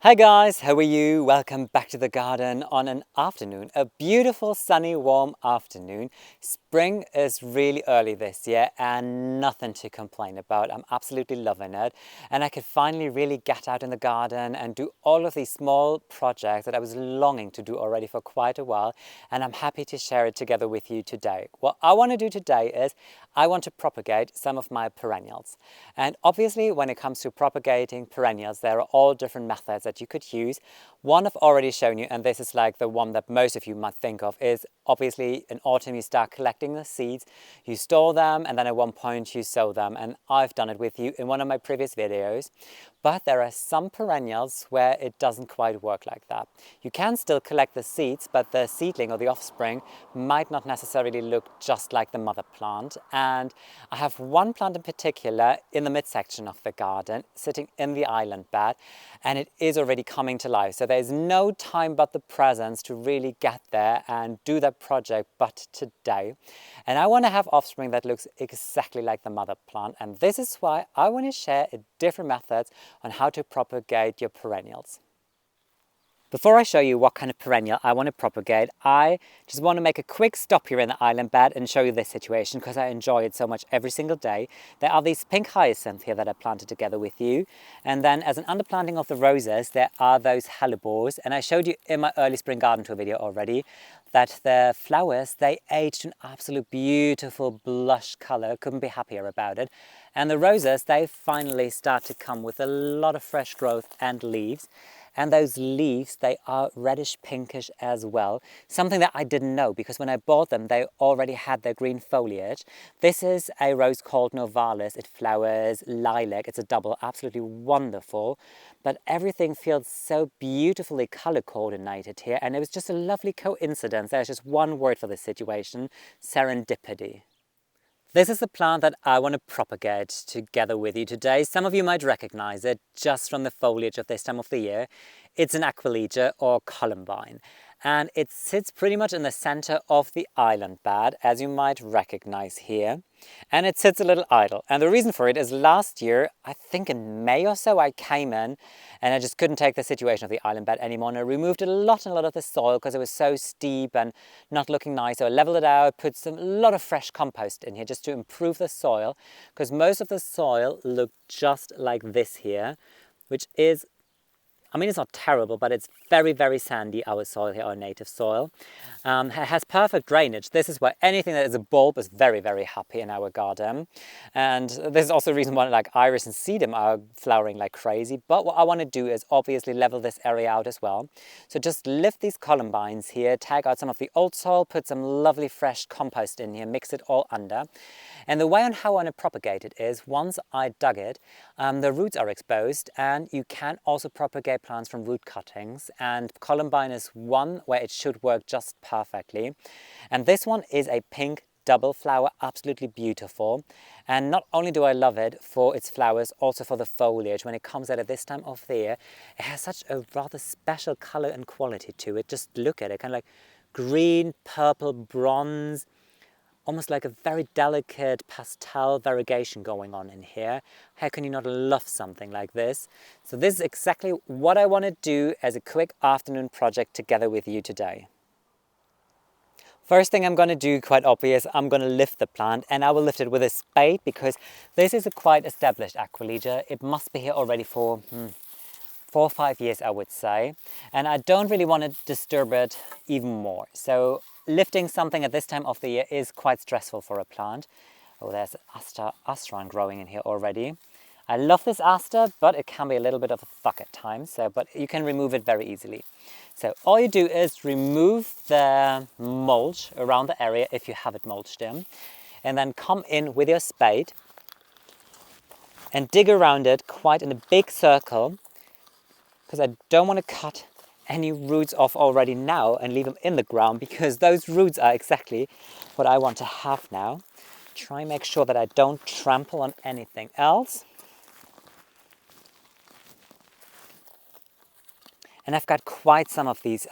Hi guys, how are you? Welcome back to the garden on an afternoon, a beautiful sunny warm afternoon. Spring is really early this year and nothing to complain about. I'm absolutely loving it, and I could finally really get out in the garden and do all of these small projects that I was longing to do already for quite a while, and I'm happy to share it together with you today. What I want to do today is I want to propagate some of my perennials, and obviously when it comes to propagating perennials there are all different methods that you could use. One I've already shown you, and this is like the one that most of you might think of, is obviously in autumn you start collecting the seeds, you store them, and then at one point you sow them, and I've done it with you in one of my previous videos. But there are some perennials where it doesn't quite work like that. You can still collect the seeds, but the seedling or the offspring might not necessarily look just like the mother plant. And I have one plant in particular in the midsection of the garden, sitting in the island bed, and it is already coming to life. So there's no time but the presence to really get there and do that project but today. And I want to have offspring that looks exactly like the mother plant, and this is why I want to share different methods on how to propagate your perennials. Before I show you what kind of perennial I want to propagate, I just want to make a quick stop here in the island bed and show you this situation because I enjoy it so much every single day. There are these pink hyacinths here that I planted together with you. And then as an underplanting of the roses, there are those hellebores. And I showed you in my early spring garden tour video already that the flowers, they aged to an absolute beautiful blush color. Couldn't be happier about it. And the roses, they finally start to come with a lot of fresh growth and leaves. And those leaves, they are reddish pinkish as well. Something that I didn't know because when I bought them, they already had their green foliage. This is a rose called Novalis. It flowers lilac. It's a double, absolutely wonderful. But everything feels so beautifully color coordinated here. And it was just a lovely coincidence. There's just one word for this situation: serendipity. This is the plant that I want to propagate together with you today. Some of you might recognize it just from the foliage of this time of the year. It's an aquilegia or columbine, and it sits pretty much in the center of the island bed, as you might recognize here. And it sits a little idle. And the reason for it is last year, I think in May or so, I came in and I just couldn't take the situation of the island bed anymore. And I removed a lot of the soil because it was so steep and not looking nice. So I leveled it out, put a lot of fresh compost in here just to improve the soil, because most of the soil looked just like this here, which is, I mean, it's not terrible, but it's very, very sandy, our soil here, our native soil. It has perfect drainage. This is where anything that is a bulb is very, very happy in our garden. And this is also the reason why like iris and sedum are flowering like crazy. But what I want to do is obviously level this area out as well. So just lift these columbines here, take out some of the old soil, put some lovely fresh compost in here, mix it all under. And the way on how I want to propagate it is, once I dug it, the roots are exposed, and you can also propagate plants from root cuttings, and columbine is one where it should work just perfectly. And this one is a pink double flower, absolutely beautiful. And not only do I love it for its flowers, also for the foliage. When it comes out at this time of the year, it has such a rather special color and quality to it. Just look at it, kind of like green, purple, bronze, almost like a very delicate pastel variegation going on in here. How can you not love something like this? So this is exactly what I want to do as a quick afternoon project together with you today. First thing I'm going to do, quite obvious, I'm going to lift the plant, and I will lift it with a spade because this is a quite established aquilegia. It must be here already for 4 or 5 years, I would say. And I don't really want to disturb it even more. So lifting something at this time of the year is quite stressful for a plant. Oh, there's astron growing in here already. I love this aster, but it can be a little bit of a fuck at times. But you can remove it very easily. So all you do is remove the mulch around the area if you have it mulched in, and then come in with your spade and dig around it quite in a big circle, because I don't want to cut any roots off already now and leave them in the ground, because those roots are exactly what I want to have now. Try and make sure that I don't trample on anything else. And I've got quite some of these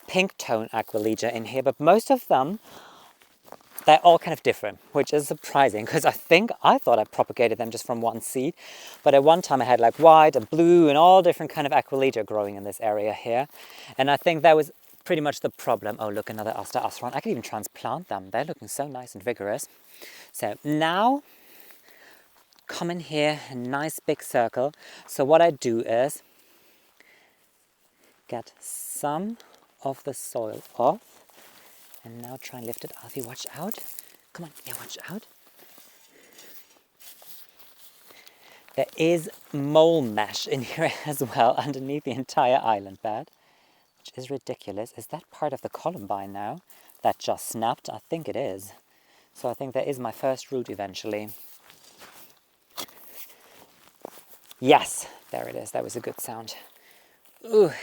pink tone aquilegia in here, but most of them they're all kind of different, which is surprising because I thought I propagated them just from one seed. But at one time I had like white and blue and all different kind of aquilegia growing in this area here. And I think that was pretty much the problem. Oh, look, another Aster Asteron. I could even transplant them. They're looking so nice and vigorous. So now, come in here, a nice big circle. So what I do is get some of the soil off. And now try and lift it. Alfie, watch out. Come on, yeah, watch out. There is mole mesh in here as well underneath the entire island bed, which is ridiculous. Is that part of the columbine now that just snapped? I think it is. So I think there is my first root eventually. Yes, there it is. That was a good sound. Ooh,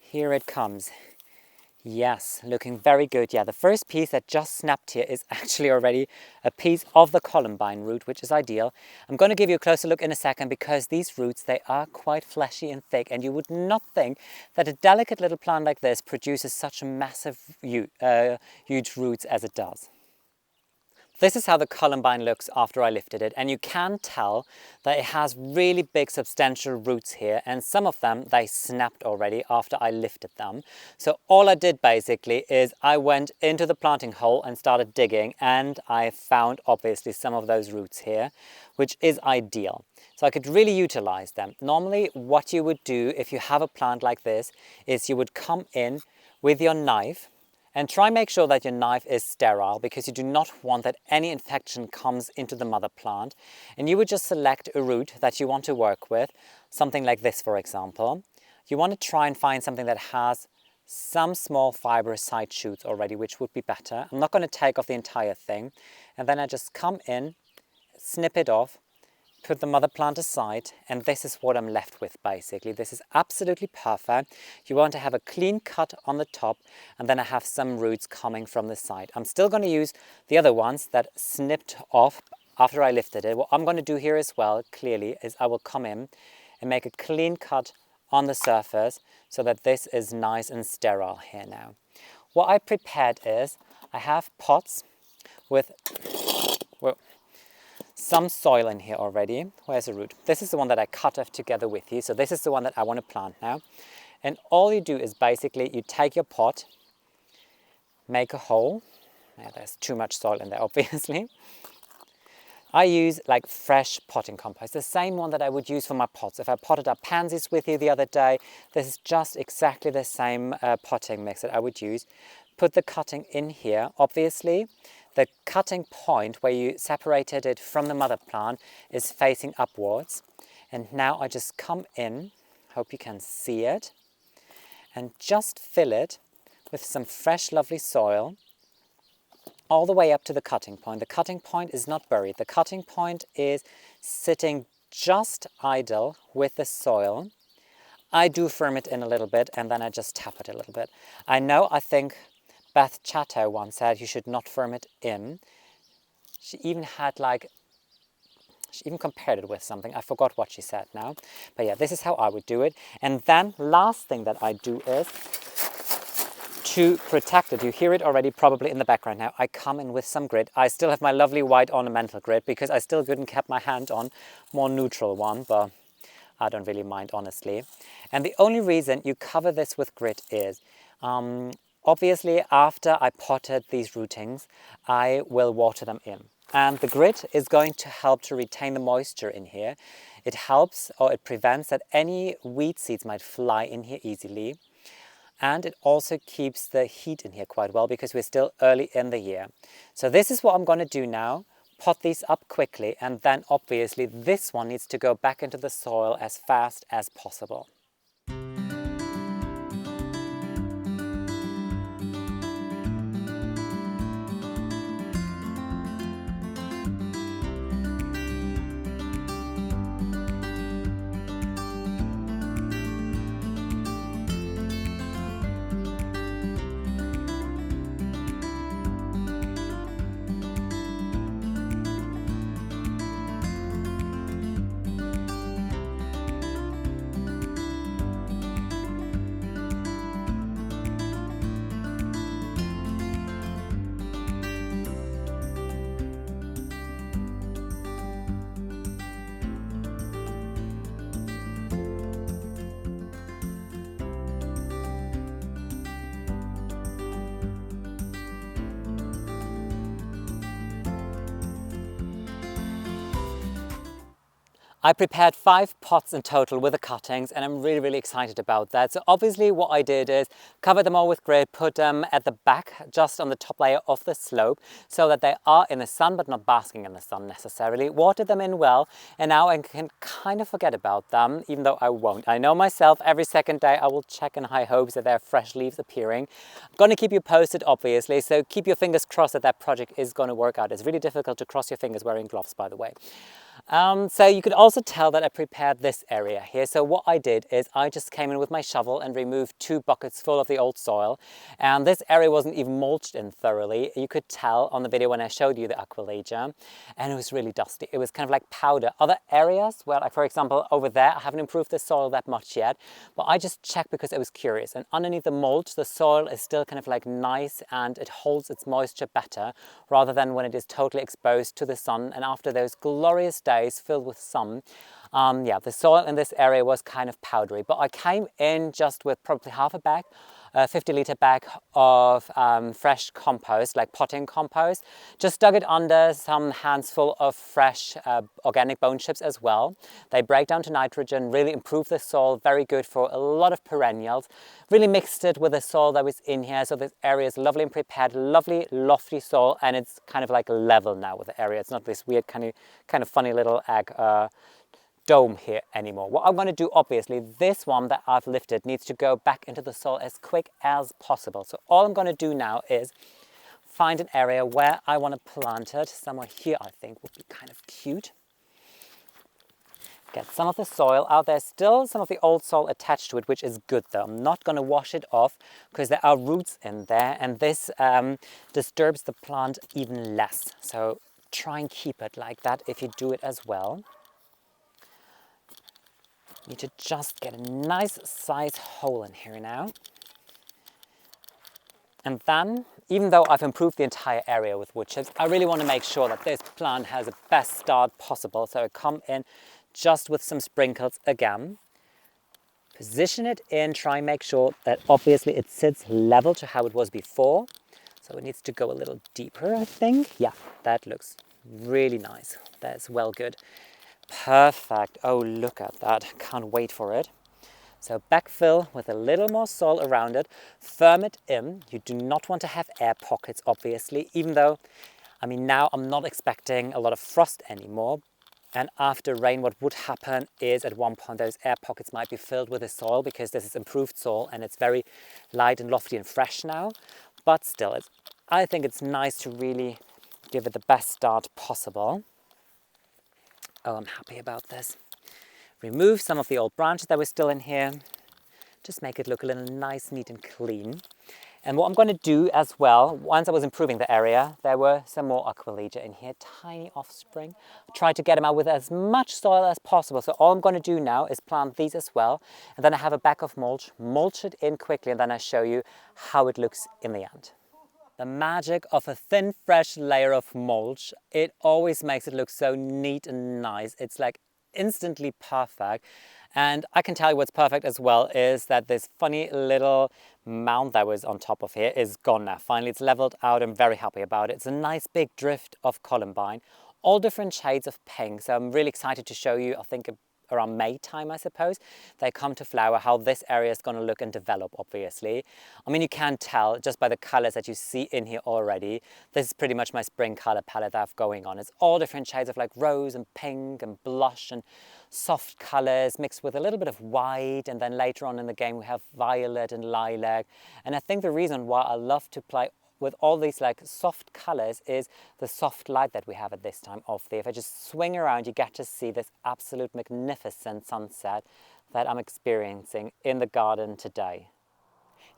here it comes. Yes, looking very good. Yeah, the first piece that just snapped here is actually already a piece of the columbine root, which is ideal. I'm going to give you a closer look in a second because these roots, they are quite fleshy and thick, and you would not think that a delicate little plant like this produces such massive, huge roots as it does. This is how the columbine looks after I lifted it, and you can tell that it has really big substantial roots here, and some of them they snapped already after I lifted them. So all I did basically is I went into the planting hole and started digging, and I found obviously some of those roots here, which is ideal. So I could really utilize them. Normally what you would do if you have a plant like this is you would come in with your knife and try and make sure that your knife is sterile because you do not want that any infection comes into the mother plant. And you would just select a root that you want to work with, something like this, for example. You want to try and find something that has some small fibrous side shoots already, which would be better. I'm not going to take off the entire thing. And then I just come in, snip it off, put the mother plant aside, and this is what I'm left with basically. This is absolutely perfect. You want to have a clean cut on the top, and then I have some roots coming from the side. I'm still going to use the other ones that snipped off after I lifted it. What I'm going to do here as well, clearly, is I will come in and make a clean cut on the surface so that this is nice and sterile here now. What I prepared is I have pots with, well, some soil in here already. Where's the root? This is the one that I cut off together with you. So this is the one that I want to plant now. And all you do is basically you take your pot, make a hole. Now there's too much soil in there, obviously. I use like fresh potting compost, the same one that I would use for my pots. If I potted up pansies with you the other day, this is just exactly the same potting mix that I would use. Put the cutting in here. Obviously, the cutting point where you separated it from the mother plant is facing upwards. And now I just come in, hope you can see it, and just fill it with some fresh, lovely soil all the way up to the cutting point. The cutting point is not buried. The cutting point is sitting just idle with the soil. I do firm it in a little bit, and then I just tap it a little bit. I think Beth Chatto once said you should not firm it in. She even compared it with something. I forgot what she said now. But yeah, this is how I would do it. And then last thing that I do is to protect it. You hear it already probably in the background now. I come in with some grit. I still have my lovely white ornamental grit because I still couldn't keep my hand on more neutral one, but I don't really mind, honestly. And the only reason you cover this with grit is obviously, after I potted these rootings, I will water them in. And the grit is going to help to retain the moisture in here. It helps, or it prevents that any weed seeds might fly in here easily. And it also keeps the heat in here quite well because we're still early in the year. So this is what I'm going to do now. Pot these up quickly, and then obviously this one needs to go back into the soil as fast as possible. I prepared 5 pots in total with the cuttings, and I'm really, really excited about that. So obviously what I did is cover them all with grit, put them at the back, just on the top layer of the slope, so that they are in the sun, but not basking in the sun necessarily. Watered them in well, and now I can kind of forget about them, even though I won't. I know myself, every second day I will check in high hopes that there are fresh leaves appearing. I'm going to keep you posted, obviously, so keep your fingers crossed that that project is going to work out. It's really difficult to cross your fingers wearing gloves, by the way. So you could also tell that I prepared this area here. So what I did is I just came in with my shovel and removed 2 buckets full of the old soil. And this area wasn't even mulched in thoroughly. You could tell on the video when I showed you the aquilegia, and it was really dusty. It was kind of like powder. Other areas, well, like for example, over there, I haven't improved the soil that much yet, but I just checked because I was curious. And underneath the mulch, the soil is still kind of like nice and it holds its moisture better rather than when it is totally exposed to the sun. And after those glorious days filled with sun, yeah, the soil in this area was kind of powdery, but I came in just with probably half a bag, a 50-litre bag of fresh compost, like potting compost. Just dug it under some handsful of fresh organic bone chips as well. They break down to nitrogen, really improve the soil, very good for a lot of perennials. Really mixed it with the soil that was in here, so this area is lovely and prepared, lovely lofty soil, and it's kind of like level now with the area. It's not this weird kind of funny little egg dome here anymore. What I'm going to do, obviously, this one that I've lifted needs to go back into the soil as quick as possible. So all I'm going to do now is find an area where I want to plant it. Somewhere here, I think, would be kind of cute. Get some of the soil out. There's still some of the old soil attached to it, which is good though. I'm not going to wash it off because there are roots in there, and this disturbs the plant even less. So try and keep it like that if you do it as well. Need to just get a nice size hole in here now. And then, even though I've improved the entire area with wood chips, I really want to make sure that this plant has the best start possible. So I come in just with some sprinkles again. Position it in, try and make sure that obviously it sits level to how it was before. So it needs to go a little deeper, I think. Yeah, that looks really nice. That's well good. Perfect. Oh, look at that. Can't wait for it. So backfill with a little more soil around it. Firm it in. You do not want to have air pockets, obviously, even though, I mean, now I'm not expecting a lot of frost anymore. And after rain, what would happen is at one point those air pockets might be filled with the soil because this is improved soil and it's very light and lofty and fresh now. But still, I think it's nice to really give it the best start possible. Oh, I'm happy about this. Remove some of the old branches that were still in here. Just make it look a little nice, neat and clean. And what I'm going to do as well, once I was improving the area, there were some more aquilegia in here, tiny offspring. I tried to get them out with as much soil as possible. So all I'm going to do now is plant these as well. And then I have a bag of mulch it in quickly, and then I show you how it looks in the end. The magic of a thin, fresh layer of mulch, it always makes it look so neat and nice. It's like instantly perfect. And I can tell you what's perfect as well is that this funny little mound that was on top of here is gone now. Finally, it's leveled out. I'm very happy about it. It's a nice big drift of columbine, all different shades of pink. So I'm really excited to show you, I think, around May time, I suppose, they come to flower, how this area is going to look and develop, obviously. I mean, you can tell just by the colors that you see in here already. This is pretty much my spring color palette that I have going on. It's all different shades of like rose and pink and blush and soft colors mixed with a little bit of white, and then later on in the game we have violet and lilac. And I think the reason why I love to play with all these like soft colors is the soft light that we have at this time of the year. If I just swing around, you get to see this absolute magnificent sunset that I'm experiencing in the garden today.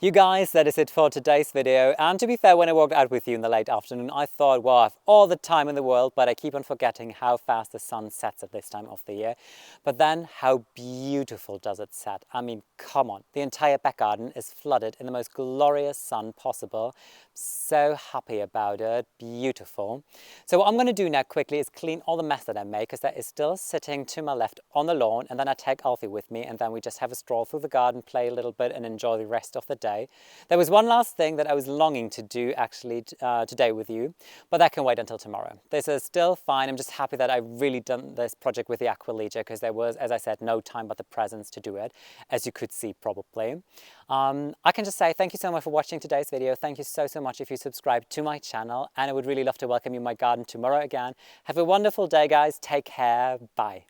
You guys, that is it for today's video. And to be fair, when I walked out with you in the late afternoon, I thought, well, I have all the time in the world, but I keep on forgetting how fast the sun sets at this time of the year. But then how beautiful does it set? I mean, come on. The entire back garden is flooded in the most glorious sun possible. So happy about it. Beautiful. So what I'm going to do now quickly is clean all the mess that I made, because that is still sitting to my left on the lawn. And then I take Alfie with me, and then we just have a stroll through the garden, play a little bit and enjoy the rest of the day. today. There was one last thing that I was longing to do actually today with you, but that can wait until tomorrow. This is still fine. I'm just happy that I've really done this project with the aquilegia, because there was, as I said, no time but the presence to do it, as you could see probably. I can just say thank you so much for watching today's video. Thank you so much if you subscribe to my channel, and I would really love to welcome you in my garden tomorrow again. Have a wonderful day, guys. Take care. Bye.